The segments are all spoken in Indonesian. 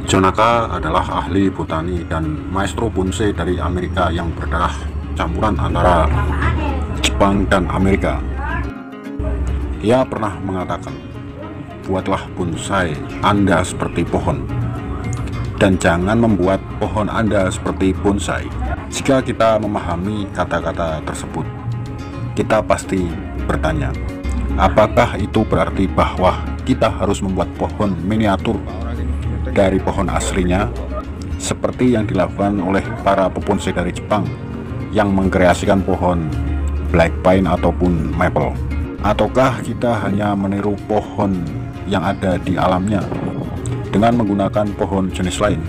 John Naka adalah ahli botani dan maestro bonsai dari Amerika yang berdarah campuran antara Jepang dan Amerika. Ia pernah mengatakan, buatlah bonsai Anda seperti pohon, dan jangan membuat pohon Anda seperti bonsai. Jika kita memahami kata-kata tersebut, kita pasti bertanya, apakah itu berarti bahwa kita harus membuat pohon miniatur dari pohon aslinya, seperti yang dilakukan oleh para pebonsai dari Jepang yang mengkreasikan pohon black pine ataupun maple? Ataukah kita hanya meniru pohon yang ada di alamnya dengan menggunakan pohon jenis lain?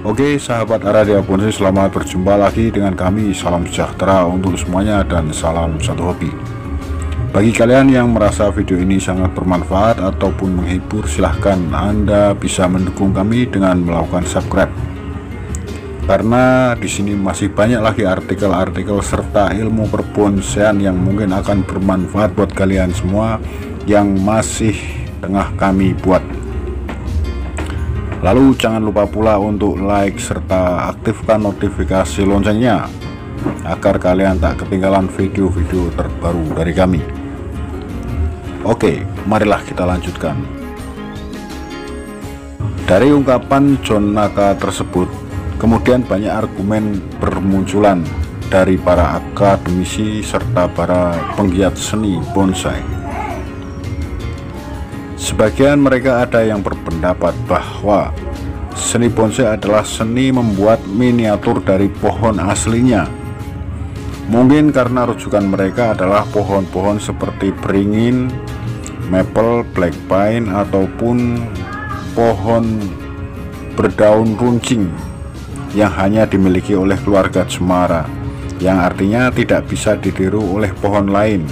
Oke sahabat Aradia Bonsai, selamat berjumpa lagi dengan kami. Salam sejahtera untuk semuanya dan salam satu hobi. Bagi kalian yang merasa video ini sangat bermanfaat ataupun menghibur, silahkan Anda bisa mendukung kami dengan melakukan subscribe. Karena di sini masih banyak lagi artikel-artikel serta ilmu perbonsaian yang mungkin akan bermanfaat buat kalian semua yang masih tengah kami buat. Lalu jangan lupa pula untuk like serta aktifkan notifikasi loncengnya agar kalian tak ketinggalan video-video terbaru dari kami. Oke, marilah kita lanjutkan. Dari ungkapan John Naka tersebut, kemudian banyak argumen bermunculan dari para akademisi serta para penggiat seni bonsai. Sebagian mereka ada yang berpendapat bahwa seni bonsai adalah seni membuat miniatur dari pohon aslinya. Mungkin karena rujukan mereka adalah pohon-pohon seperti beringin, maple, black pine, ataupun pohon berdaun runcing yang hanya dimiliki oleh keluarga cemara, yang artinya tidak bisa ditiru oleh pohon lain.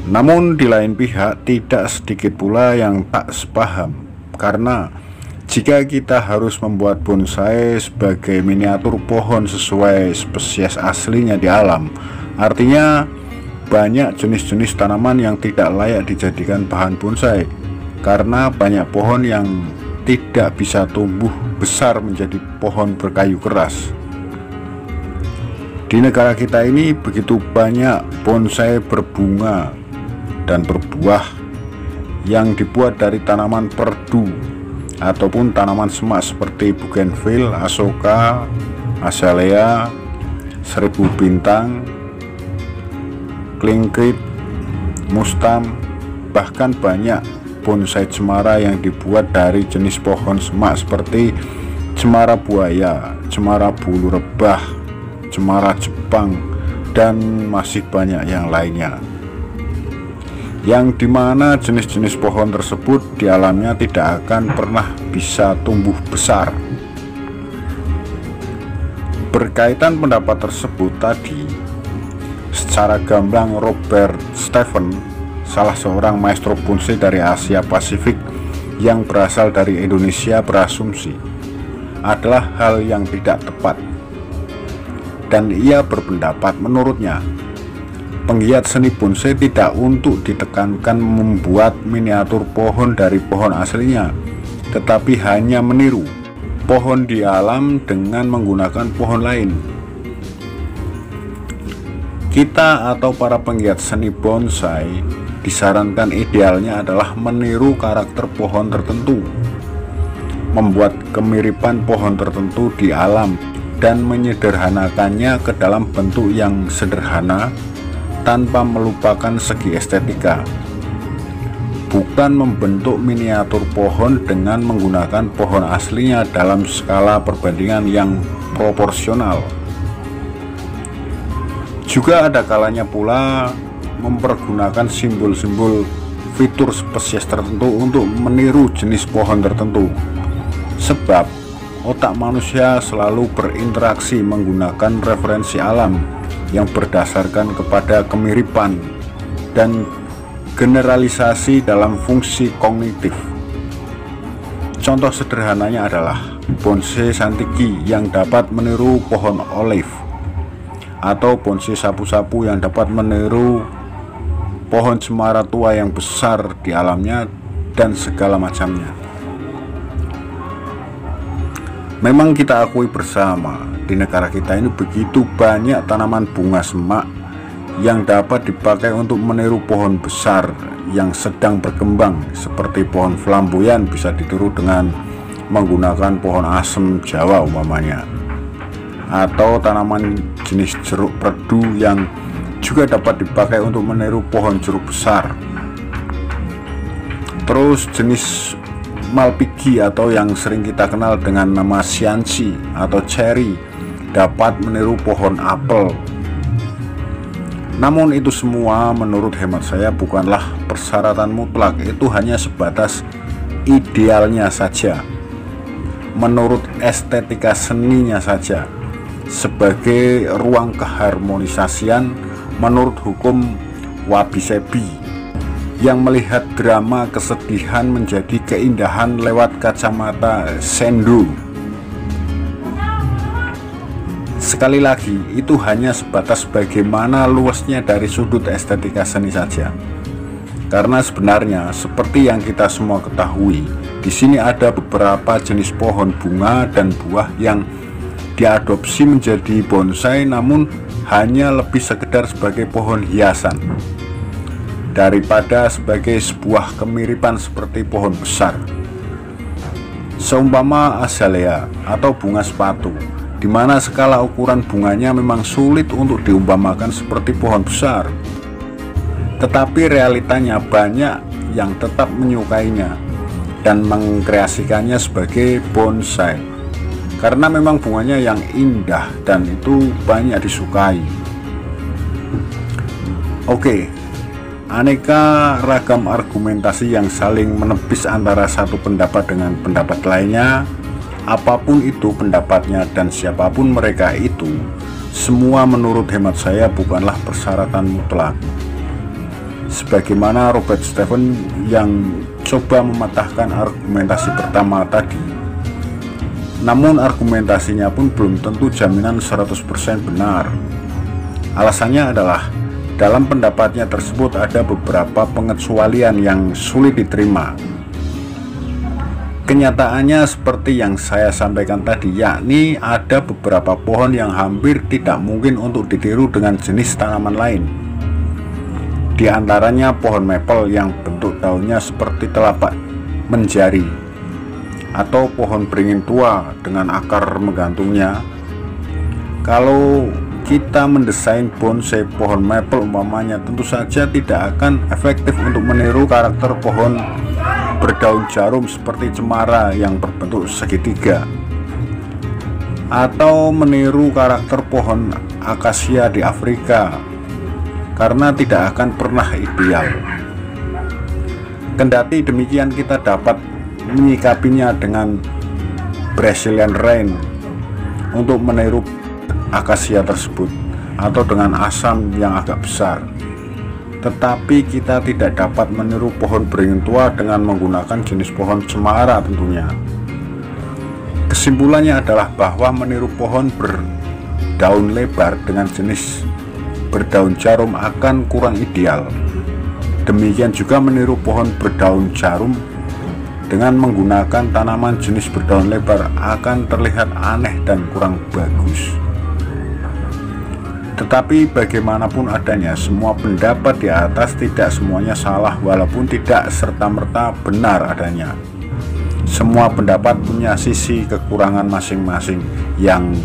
Namun di lain pihak, tidak sedikit pula yang tak sepaham, karena jika kita harus membuat bonsai sebagai miniatur pohon sesuai spesies aslinya di alam, artinya banyak jenis-jenis tanaman yang tidak layak dijadikan bahan bonsai, karena banyak pohon yang tidak bisa tumbuh besar menjadi pohon berkayu keras. Di negara kita ini begitu banyak bonsai berbunga dan berbuah yang dibuat dari tanaman perdu ataupun tanaman semak seperti bougainville, asoka, azalea, seribu bintang, klingkrit, mustam, bahkan banyak bonsai cemara yang dibuat dari jenis pohon semak seperti cemara buaya, cemara bulu rebah, cemara Jepang, dan masih banyak yang lainnya, yang dimana jenis-jenis pohon tersebut di alamnya tidak akan pernah bisa tumbuh besar. Berkaitan pendapat tersebut tadi, secara gamblang Robert Stephen, salah seorang maestro bonsai dari Asia Pasifik yang berasal dari Indonesia, berasumsi adalah hal yang tidak tepat. Dan ia berpendapat, menurutnya penggiat seni bonsai tidak untuk ditekankan membuat miniatur pohon dari pohon aslinya, tetapi hanya meniru pohon di alam dengan menggunakan pohon lain. Kita atau para penggiat seni bonsai disarankan idealnya adalah meniru karakter pohon tertentu, membuat kemiripan pohon tertentu di alam dan menyederhanakannya ke dalam bentuk yang sederhana tanpa melupakan segi estetika, bukan membentuk miniatur pohon dengan menggunakan pohon aslinya dalam skala perbandingan yang proporsional. Juga ada kalanya pula mempergunakan simbol-simbol fitur spesies tertentu untuk meniru jenis pohon tertentu, sebab otak manusia selalu berinteraksi menggunakan referensi alam yang berdasarkan kepada kemiripan dan generalisasi dalam fungsi kognitif. Contoh sederhananya adalah bonsai santiki yang dapat meniru pohon olive, atau bonsai sapu-sapu yang dapat meniru pohon cemara tua yang besar di alamnya dan segala macamnya. Memang kita akui bersama, di negara kita ini begitu banyak tanaman bunga semak yang dapat dipakai untuk meniru pohon besar yang sedang berkembang, seperti pohon flamboyan bisa ditiru dengan menggunakan pohon asem Jawa umpamanya, atau tanaman jenis jeruk perdu yang juga dapat dipakai untuk meniru pohon jeruk besar. Terus jenis malpighi atau yang sering kita kenal dengan nama xianxi atau cherry dapat meniru pohon apel. Namun itu semua menurut hemat saya bukanlah persyaratan mutlak, itu hanya sebatas idealnya saja, menurut estetika seninya saja, sebagai ruang keharmonisasian menurut hukum wabi-sabi yang melihat drama kesedihan menjadi keindahan lewat kacamata Sendo. Sekali lagi, itu hanya sebatas bagaimana luasnya dari sudut estetika seni saja. Karena sebenarnya seperti yang kita semua ketahui, di sini ada beberapa jenis pohon bunga dan buah yang diadopsi menjadi bonsai, namun hanya lebih sekedar sebagai pohon hiasan daripada sebagai sebuah kemiripan seperti pohon besar. Seumpama azalea atau bunga sepatu, di mana skala ukuran bunganya memang sulit untuk diumpamakan seperti pohon besar. Tetapi realitanya banyak yang tetap menyukainya dan mengkreasikannya sebagai bonsai, karena memang bunganya yang indah dan itu banyak disukai. Oke, aneka ragam argumentasi yang saling menepis antara satu pendapat dengan pendapat lainnya, apapun itu pendapatnya dan siapapun mereka itu, semua menurut hemat saya bukanlah persyaratan mutlak. Sebagaimana Robert Stephen yang coba mematahkan argumentasi pertama tadi, namun argumentasinya pun belum tentu jaminan 100% benar. Alasannya adalah dalam pendapatnya tersebut ada beberapa pengecualian yang sulit diterima. Kenyataannya seperti yang saya sampaikan tadi, yakni ada beberapa pohon yang hampir tidak mungkin untuk ditiru dengan jenis tanaman lain. Di antaranya pohon maple yang bentuk daunnya seperti telapak menjari, atau pohon beringin tua dengan akar menggantungnya. Kalau kita mendesain bonsai pohon maple umpamanya, tentu saja tidak akan efektif untuk meniru karakter pohon berdaun jarum seperti cemara yang berbentuk segitiga, atau meniru karakter pohon akasia di Afrika, karena tidak akan pernah ideal. Kendati demikian, kita dapat menyikapinya dengan Brazilian Rain untuk meniru akasia tersebut, atau dengan asam yang agak besar. Tetapi kita tidak dapat meniru pohon beringin tua dengan menggunakan jenis pohon cemara tentunya. Kesimpulannya adalah bahwa meniru pohon berdaun lebar dengan jenis berdaun jarum akan kurang ideal. Demikian juga meniru pohon berdaun jarum dengan menggunakan tanaman jenis berdaun lebar akan terlihat aneh dan kurang bagus. Tetapi bagaimanapun adanya, semua pendapat di atas tidak semuanya salah, walaupun tidak serta-merta benar adanya. Semua pendapat punya sisi kekurangan masing-masing yang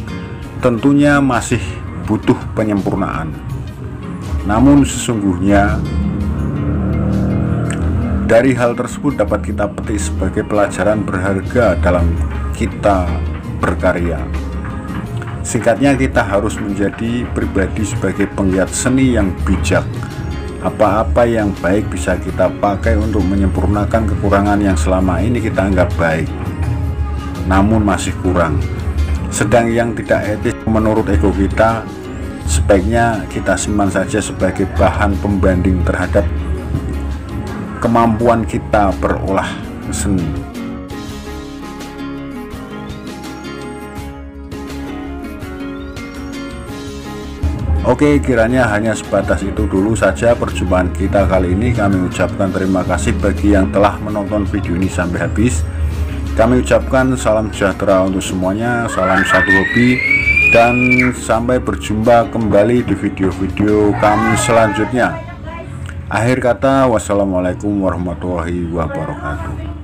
tentunya masih butuh penyempurnaan. Namun sesungguhnya dari hal tersebut dapat kita petik sebagai pelajaran berharga dalam kita berkarya. Singkatnya, kita harus menjadi pribadi sebagai penggiat seni yang bijak. Apa-apa yang baik bisa kita pakai untuk menyempurnakan kekurangan yang selama ini kita anggap baik, namun masih kurang. Sedang yang tidak etis menurut ego kita, sebaiknya kita simpan saja sebagai bahan pembanding terhadap kemampuan kita berolah seni. Oke, kiranya hanya sebatas itu dulu saja perjumpaan kita kali ini. Kami ucapkan terima kasih bagi yang telah menonton video ini sampai habis. Kami ucapkan salam sejahtera untuk semuanya, salam satu hobi, dan sampai berjumpa kembali di video-video kami selanjutnya. Akhir kata, wassalamualaikum warahmatullahi wabarakatuh.